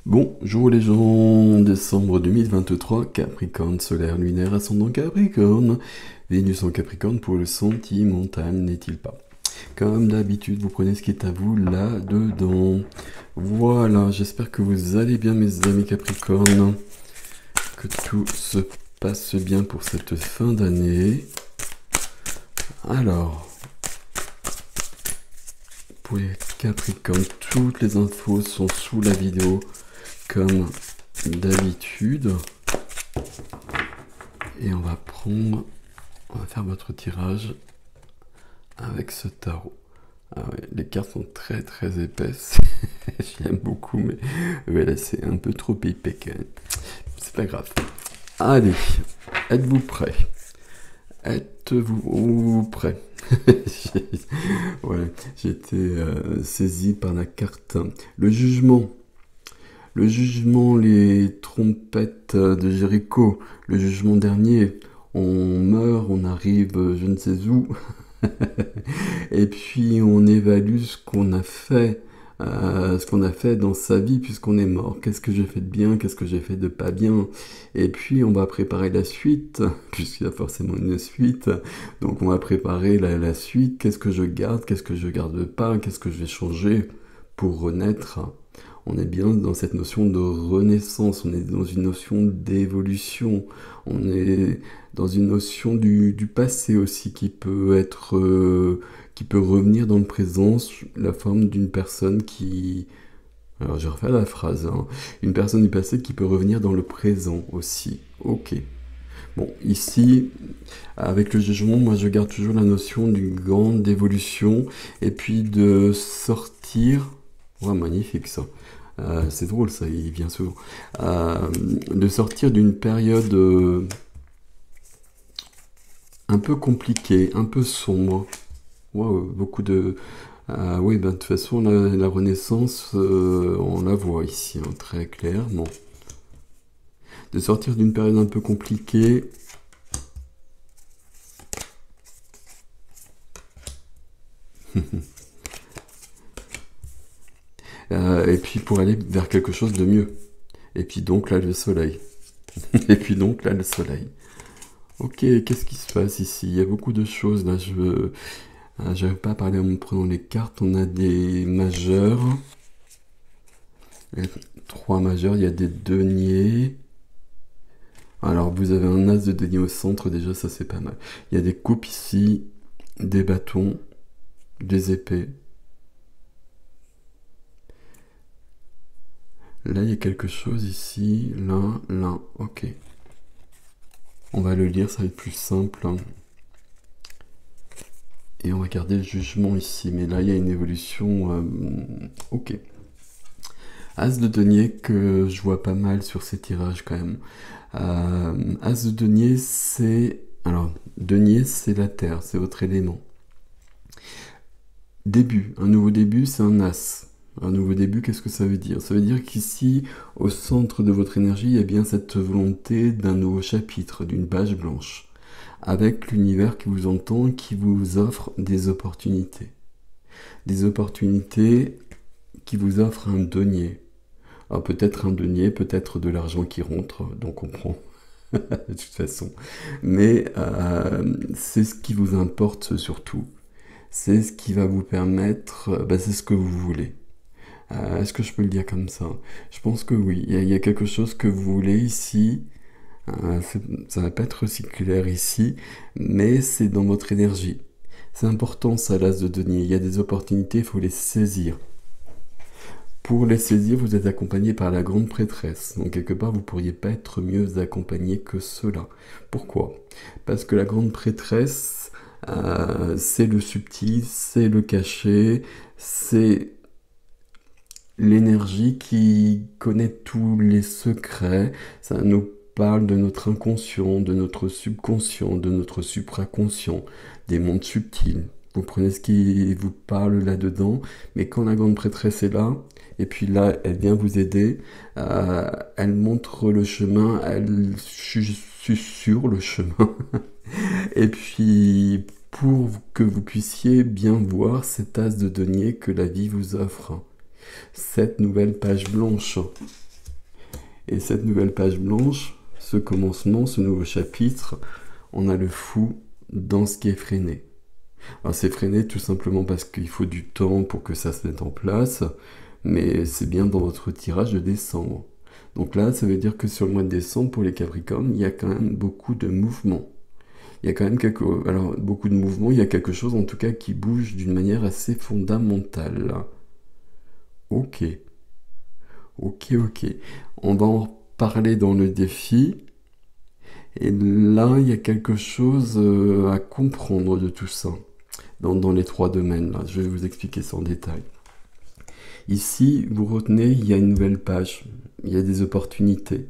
Bonjour les gens, décembre 2023, Capricorne solaire, lunaire, ascendant Capricorne, Vénus en Capricorne pour le sentimental, n'est-il pas? Comme d'habitude, vous prenez ce qui est à vous là-dedans. Voilà, j'espère que vous allez bien mes amis Capricorne, que tout se passe bien pour cette fin d'année. Alors, pour les Capricornes, toutes les infos sont sous la vidéo. Comme d'habitude, et on va faire votre tirage avec ce tarot. Ah ouais, les cartes sont très très épaisses, j'aime beaucoup, mais voilà, c'est un peu trop épais quand même. C'est pas grave. Allez, êtes-vous prêts? Êtes-vous prêts? Voilà, j'ai été saisi par la carte. Le jugement. Le jugement, les trompettes de Jéricho, le jugement dernier, on meurt, on arrive je ne sais où, et puis on évalue ce qu'on a fait dans sa vie puisqu'on est mort. Qu'est-ce que j'ai fait de bien, qu'est-ce que j'ai fait de pas bien, et puis on va préparer la suite, puisqu'il y a forcément une suite, donc on va préparer la suite, qu'est-ce que je garde pas, qu'est-ce que je vais changer pour renaître. On est bien dans cette notion de renaissance, on est dans une notion d'évolution, on est dans une notion du passé aussi qui peut qui peut revenir dans le présent, sous la forme d'une personne qui... Alors je refais la phrase, hein. Une personne du passé qui peut revenir dans le présent aussi. Ok. Bon, ici, avec le jugement, moi je garde toujours la notion d'une grande évolution et puis de sortir... Ouais, magnifique ça. C'est drôle ça, il vient souvent. De sortir d'une période un peu compliquée, un peu sombre. Wow, beaucoup de... oui, ben, de toute façon, la Renaissance, on la voit ici, hein, très clairement. De sortir d'une période un peu compliquée. Et puis pour aller vers quelque chose de mieux. Et puis donc là, le soleil. Et puis donc là, le soleil. Ok, qu'est-ce qui se passe ici? Il y a beaucoup de choses là. J'arrive pas à parler en me prenant les cartes. On a des majeurs. Trois majeurs, il y a des deniers. Alors vous avez un as de denier au centre, déjà ça c'est pas mal. Il y a des coupes ici, des bâtons, des épées. Là il y a quelque chose ici, là, ok. On va le lire, ça va être plus simple. Et on va garder le jugement ici, mais là il y a une évolution, ok. As de denier que je vois pas mal sur ces tirages quand même. As de denier, c'est... Alors, denier, c'est la terre, c'est votre élément. Début, un nouveau début, c'est un as. Un nouveau début, qu'est-ce que ça veut dire? Ça veut dire qu'ici, au centre de votre énergie, il y a bien cette volonté d'un nouveau chapitre, d'une page blanche, avec l'univers qui vous entend, qui vous offre des opportunités. Des opportunités qui vous offrent un denier. Alors peut-être un denier, peut-être de l'argent qui rentre, donc on prend de toute façon. Mais c'est ce qui vous importe surtout. C'est ce qui va vous permettre, c'est ce que vous voulez. Est-ce que je peux le dire comme ça? Je pense que oui, il y a quelque chose que vous voulez ici. Ça va pas être aussi clair ici, mais c'est dans votre énergie. C'est important ça, l'as de denier. Il y a des opportunités, il faut les saisir. Pour les saisir, vous êtes accompagné par la grande prêtresse. Donc quelque part, vous ne pourriez pas être mieux accompagné que cela. Pourquoi? Parce que la grande prêtresse, c'est le subtil, c'est le caché, c'est l'énergie qui connaît tous les secrets. Ça nous parle de notre inconscient, de notre subconscient, de notre supraconscient, des mondes subtils. Vous prenez ce qui vous parle là-dedans, mais quand la grande prêtresse est là, et puis là, elle vient vous aider, elle montre le chemin, elle susurre le chemin, et puis pour que vous puissiez bien voir cet as de denier que la vie vous offre, cette nouvelle page blanche. Et cette nouvelle page blanche, ce commencement, ce nouveau chapitre, on a le fou dans ce qui est freiné. Alors c'est freiné tout simplement parce qu'il faut du temps pour que ça se mette en place, mais c'est bien dans votre tirage de décembre. Donc là, ça veut dire que sur le mois de décembre, pour les Capricornes, il y a quand même beaucoup de mouvements. Il y a quand même beaucoup de mouvements, il y a quelque chose en tout cas qui bouge d'une manière assez fondamentale. Ok, ok. On va en parler dans le défi. Et là, il y a quelque chose à comprendre de tout ça, dans les 3 domaines. Là. Je vais vous expliquer ça en détail. Ici, vous retenez, il y a une nouvelle page, il y a des opportunités.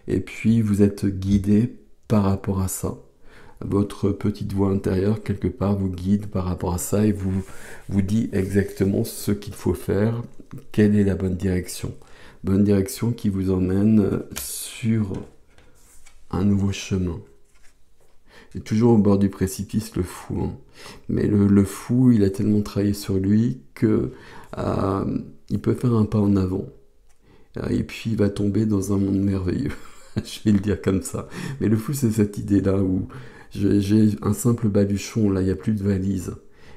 Et puis, vous êtes guidé par rapport à ça. Votre petite voix intérieure, quelque part, vous guide par rapport à ça et vous dit exactement ce qu'il faut faire, quelle est la bonne direction. Bonne direction qui vous emmène sur un nouveau chemin. Et toujours au bord du précipice, le fou. Hein. Mais le fou, il a tellement travaillé sur lui que il peut faire un pas en avant. Et puis il va tomber dans un monde merveilleux. Je vais le dire comme ça. Mais le fou, c'est cette idée-là où j'ai un simple baluchon, là, il n'y a plus de valise.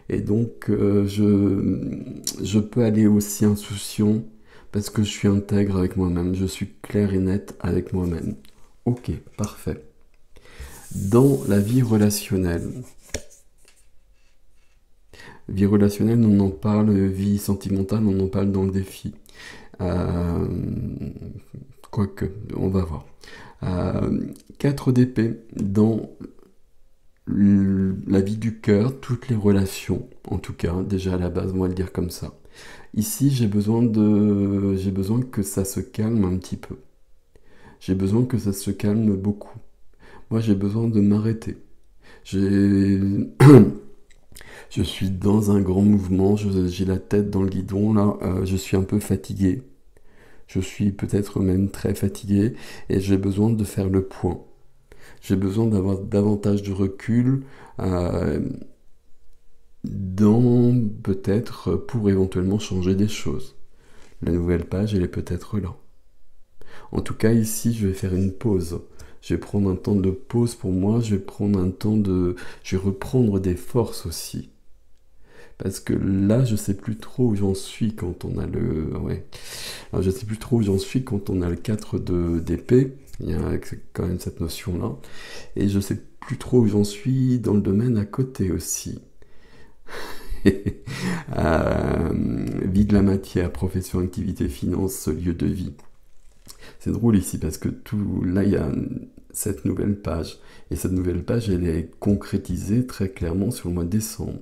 Et donc, je peux aller aussi insouciant parce que je suis intègre avec moi-même. Je suis clair et net avec moi-même. Ok, parfait. Dans la vie relationnelle, on en parle, vie sentimentale, on en parle dans le défi. Quoique, on va voir. 4 d'épée dans la vie du cœur, toutes les relations, en tout cas, déjà à la base, on va le dire comme ça. Ici, j'ai besoin que ça se calme un petit peu. J'ai besoin que ça se calme beaucoup. Moi, j'ai besoin de m'arrêter. Je suis dans un grand mouvement, j'ai la tête dans le guidon, là, je suis un peu fatigué. Je suis peut-être même très fatigué et j'ai besoin de faire le point. J'ai besoin d'avoir davantage de recul peut-être pour éventuellement changer des choses. La nouvelle page, elle est peut-être là. En tout cas, ici, je vais faire une pause. Je vais prendre un temps de pause pour moi, je vais reprendre des forces aussi. Parce que là, je sais plus trop où j'en suis quand on a Alors, je sais plus trop où j'en suis quand on a le 4 d'épée. Il y a quand même cette notion-là. Et je sais plus trop où j'en suis dans le domaine à côté aussi. Vie de la matière, profession, activité, finance, lieu de vie. C'est drôle ici parce que là, il y a cette nouvelle page. Et cette nouvelle page, elle est concrétisée très clairement sur le mois de décembre.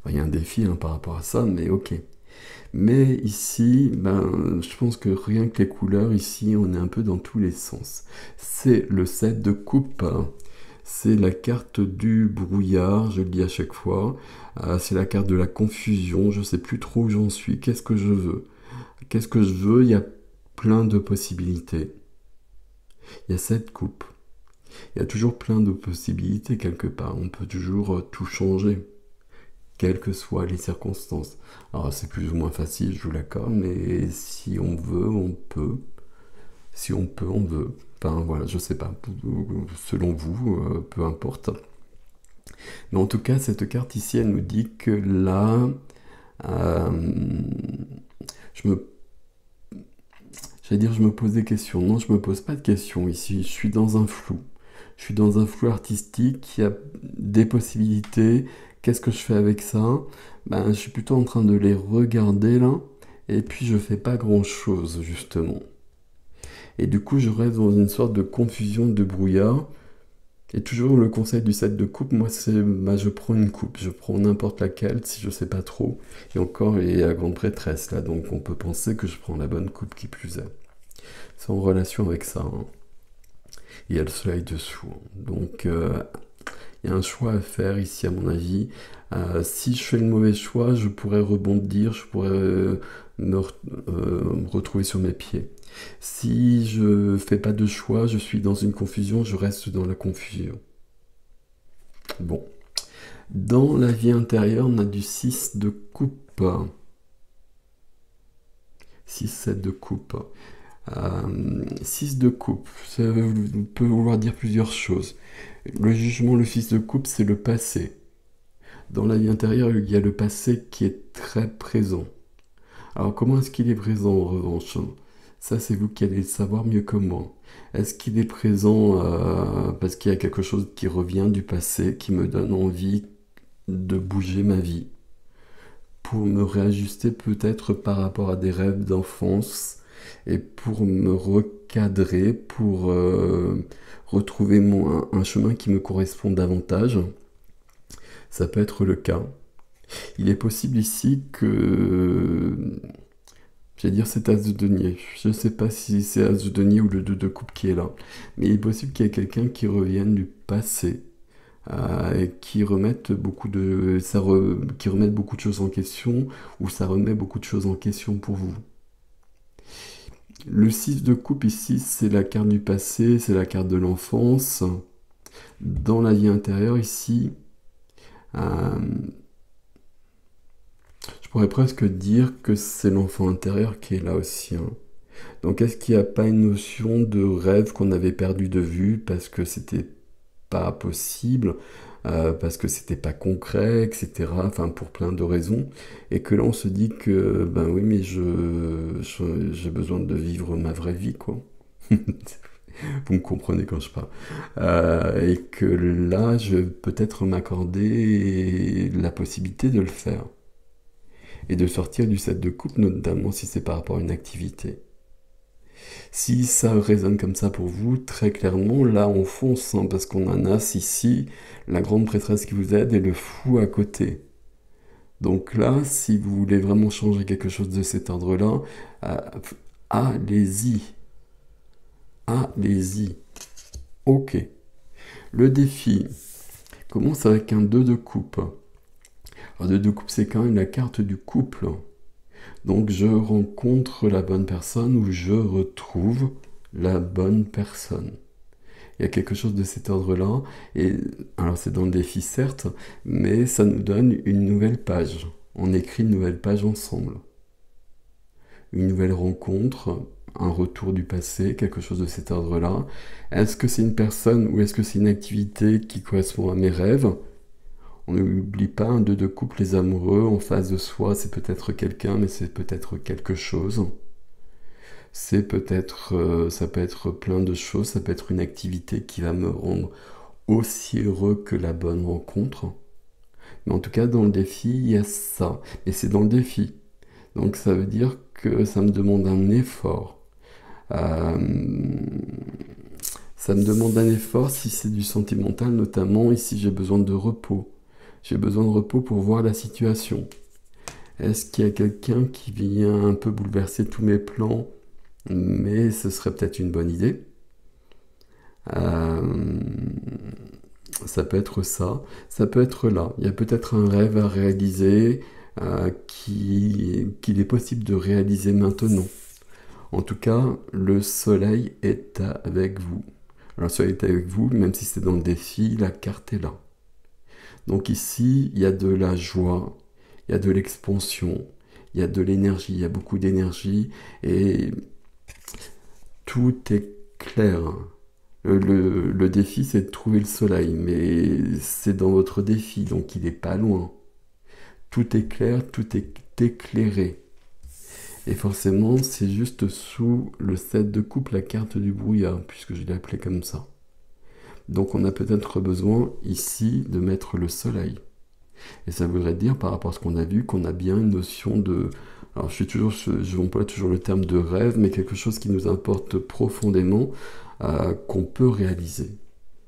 Il y a un défi par rapport à ça, mais ok. Mais ici, je pense que rien que les couleurs, ici, on est un peu dans tous les sens. C'est le 7 de coupe. C'est la carte du brouillard, je le dis à chaque fois. C'est la carte de la confusion, je ne sais plus trop où j'en suis. Qu'est-ce que je veux? Il y a plein de possibilités. Il y a 7 coupes. Il y a toujours plein de possibilités quelque part. On peut toujours tout changer, quelles que soient les circonstances. Alors c'est plus ou moins facile, je vous l'accorde, mais si on veut, on peut. Si on peut, on veut. Enfin voilà, je sais pas. Selon vous, peu importe. Mais en tout cas, cette carte ici, elle nous dit que là, je me pose des questions. Non, je me pose pas de questions ici. Je suis dans un flou. Je suis dans un flou artistique. Il y a des possibilités. Qu'est-ce que je fais avec ça? Je suis plutôt en train de les regarder là. Et puis, je fais pas grand-chose, justement. Et du coup, je reste dans une sorte de confusion, de brouillard. Et toujours le conseil du 7 de coupe, moi, c'est je prends une coupe. Je prends n'importe laquelle si je sais pas trop. Et encore, il y a la grande prêtresse là. Donc, on peut penser que je prends la bonne coupe qui plus est. C'est en relation avec ça. Il y a le soleil dessous. Donc, il y a un choix à faire ici, à mon avis. Si je fais le mauvais choix, je pourrais rebondir, je pourrais me retrouver sur mes pieds. Si je fais pas de choix, je suis dans une confusion, je reste dans la confusion. Bon. Dans la vie intérieure, on a du 6 de coupe. 6, 7 de coupe. Six de coupe, ça peut vouloir dire plusieurs choses. Le jugement, le six de coupe, c'est le passé. Dans la vie intérieure, il y a le passé qui est très présent. Alors comment est-ce qu'il est présent en revanche? Ça, c'est vous qui allez le savoir mieux que moi. Est-ce qu'il est présent parce qu'il y a quelque chose qui revient du passé, qui me donne envie de bouger ma vie, pour me réajuster peut-être par rapport à des rêves d'enfance et pour me recadrer, pour retrouver un chemin qui me correspond davantage? Ça peut être le cas. Il est possible ici que, j'allais dire cet as de denier. Je ne sais pas si c'est as de denier ou le 2 de coupe qui est là. Mais il est possible qu'il y ait quelqu'un qui revienne du passé et qui remette qui remette beaucoup de choses en question, ou ça remet beaucoup de choses en question pour vous. Le 6 de coupe ici, c'est la carte du passé, c'est la carte de l'enfance. Dans la vie intérieure ici, je pourrais presque dire que c'est l'enfant intérieur qui est là aussi, hein. Donc est-ce qu'il n'y a pas une notion de rêve qu'on avait perdu de vue parce que c'était pas possible, parce que c'était pas concret, etc. Enfin pour plein de raisons, et que là on se dit que ben oui mais j'ai besoin de vivre ma vraie vie quoi. Vous me comprenez quand je parle. Et que là je vais peut-être m'accorder la possibilité de le faire et de sortir du 7 de coupe, notamment si c'est par rapport à une activité. Si ça résonne comme ça pour vous, très clairement, là on fonce, hein, parce qu'on a un as ici, la grande prêtresse qui vous aide et le fou à côté. Donc là, si vous voulez vraiment changer quelque chose de cet ordre-là, euh, allez-y. Allez-y. Ok. Le défi commence avec un 2 de coupe. Alors 2 de coupe, c'est quand même la carte du couple. Donc je rencontre la bonne personne ou je retrouve la bonne personne. Il y a quelque chose de cet ordre-là. Et alors c'est dans le défi certes, mais ça nous donne une nouvelle page. On écrit une nouvelle page ensemble. Une nouvelle rencontre, un retour du passé, quelque chose de cet ordre-là. Est-ce que c'est une personne ou est-ce que c'est une activité qui correspond à mes rêves? On n'oublie pas un 2 de couple, les amoureux, en face de soi, c'est peut-être quelqu'un, mais c'est peut-être quelque chose. C'est peut-être, ça peut être plein de choses, ça peut être une activité qui va me rendre aussi heureux que la bonne rencontre. Mais en tout cas, dans le défi, il y a ça. Et c'est dans le défi. Donc ça veut dire que ça me demande un effort. Euh, Ça me demande un effort si c'est du sentimental, notamment ici j'ai besoin de repos. J'ai besoin de repos pour voir la situation. Est-ce qu'il y a quelqu'un qui vient un peu bouleverser tous mes plans, mais ce serait peut-être une bonne idée. Euh, Ça peut être ça, ça peut être là. Il y a peut-être un rêve à réaliser qu'il est possible de réaliser maintenant. En tout cas, le soleil est avec vous. Alors, le soleil est avec vous, même si c'est dans le défi, la carte est là. Donc ici, il y a de la joie, il y a de l'expansion, il y a de l'énergie, il y a beaucoup d'énergie et tout est clair. Le défi, c'est de trouver le soleil, mais c'est dans votre défi, donc il n'est pas loin. Tout est clair, tout est éclairé. Et forcément, c'est juste sous le 7 de coupe, la carte du brouillard, puisque je l'ai appelé comme ça. Donc on a peut-être besoin ici de mettre le soleil. Et ça voudrait dire, par rapport à ce qu'on a vu, qu'on a bien une notion de... Alors je emploie toujours le terme de rêve, mais quelque chose qui nous importe profondément, qu'on peut réaliser.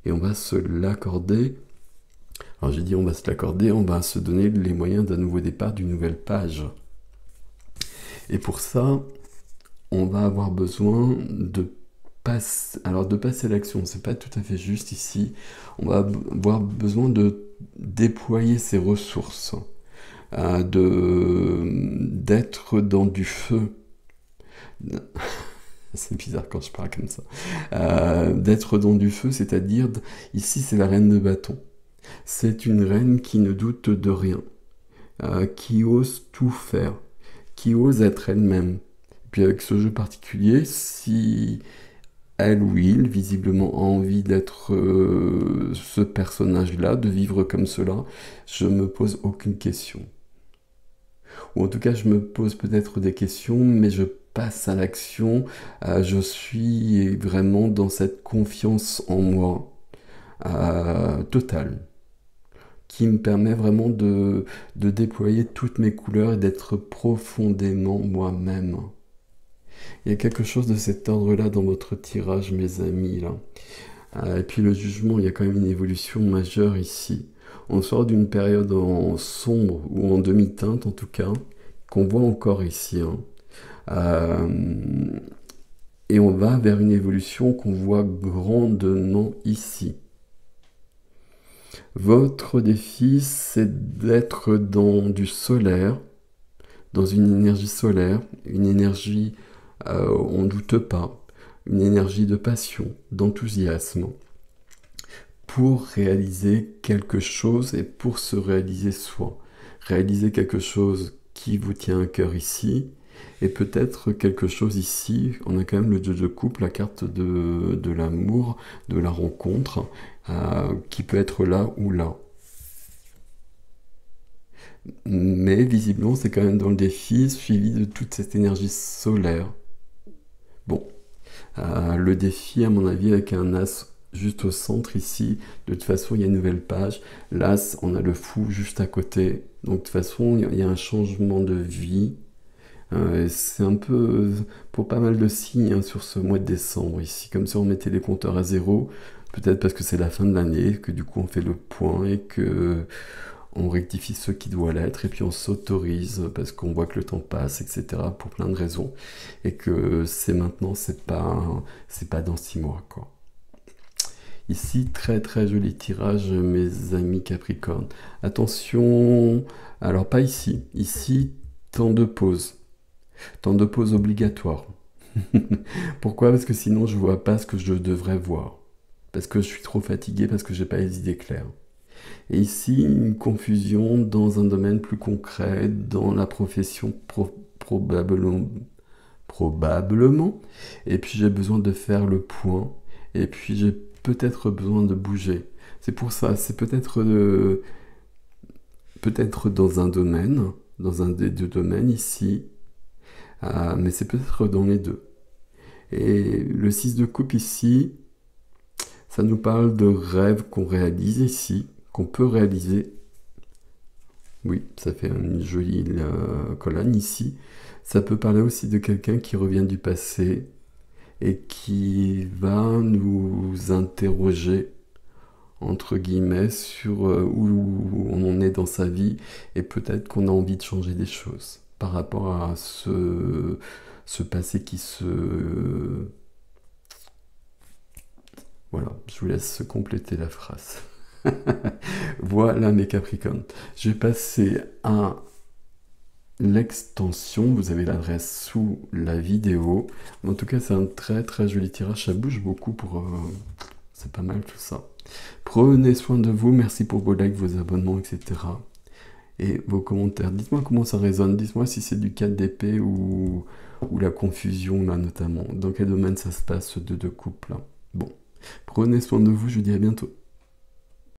Et on va se l'accorder. Alors j'ai dit on va se l'accorder, on va se donner les moyens d'un nouveau départ, d'une nouvelle page. Et pour ça, on va avoir besoin de passer... Alors de passer à l'action, c'est pas tout à fait juste ici. On va avoir besoin de déployer ses ressources, d'être dans du feu. C'est bizarre quand je parle comme ça. D'être dans du feu, c'est-à-dire, ici c'est la reine de bâton. C'est une reine qui ne doute de rien, qui ose tout faire, qui ose être elle-même, Puis avec ce jeu particulier, si elle ou il, visiblement, a envie d'être ce personnage-là, de vivre comme cela, je me pose aucune question. Ou en tout cas, je me pose peut-être des questions, mais je passe à l'action. Je suis vraiment dans cette confiance en moi totale, qui me permet vraiment de déployer toutes mes couleurs et d'être profondément moi-même. Il y a quelque chose de cet ordre-là dans votre tirage, mes amis, là. Et puis le jugement, il y a quand même une évolution majeure ici. On sort d'une période en sombre, ou en demi-teinte en tout cas, qu'on voit encore ici, hein. Et on va vers une évolution qu'on voit grandement ici. Votre défi, c'est d'être dans du solaire, dans une énergie solaire, une énergie, on ne doute pas, une énergie de passion, d'enthousiasme, pour réaliser quelque chose et pour se réaliser soi. Réaliser quelque chose qui vous tient à cœur ici, et peut-être quelque chose ici, on a quand même le jeu de couple, la carte de l'amour, de la rencontre, qui peut être là ou là. Mais visiblement, c'est quand même dans le défi, suivi de toute cette énergie solaire. Bon, le défi, à mon avis, avec un as juste au centre ici, de toute façon, il y a une nouvelle page. L'as, on a le fou juste à côté. Donc, de toute façon, il y a un changement de vie. C'est un peu pour pas mal de signes, hein, sur ce mois de décembre ici, comme si on mettait les compteurs à zéro, peut-être parce que c'est la fin de l'année, que du coup on fait le point et que on rectifie ce qui doit l'être, et puis on s'autorise parce qu'on voit que le temps passe, etc., pour plein de raisons, et que c'est maintenant, c'est pas dans 6 mois, quoi. Ici, très très joli tirage, mes amis Capricorne. Attention, alors pas ici, ici, temps de pause. Temps de pause obligatoire. Pourquoi? Parce que sinon je vois pas ce que je devrais voir. Parce que je suis trop fatigué, parce que j'ai pas les idées claires. Et ici, une confusion dans un domaine plus concret, dans la profession probablement. Probablement. Et puis j'ai besoin de faire le point. Et puis j'ai peut-être besoin de bouger. C'est pour ça, c'est peut-être dans un domaine, dans un des deux domaines ici, mais c'est peut-être dans les deux. Et le 6 de coupe ici, ça nous parle de rêves qu'on réalise ici, qu'on peut réaliser. Oui, ça fait une jolie colonne ici. Ça peut parler aussi de quelqu'un qui revient du passé et qui va nous interroger, entre guillemets, sur où on en est dans sa vie, et peut-être qu'on a envie de changer des choses par rapport à ce passé qui se... Voilà, je vous laisse compléter la phrase. Voilà mes Capricornes. Je vais passer à l'extension. Vous avez l'adresse sous la vidéo. En tout cas, c'est un très très joli tirage. Ça bouge beaucoup pour... c'est pas mal tout ça. Prenez soin de vous. Merci pour vos likes, vos abonnements, etc. Et vos commentaires. Dites-moi comment ça résonne. Dites-moi si c'est du 4 d'épée ou la confusion, là, notamment. Dans quel domaine ça se passe, ce deux de couple, là. Bon. Prenez soin de vous. Je vous dis à bientôt.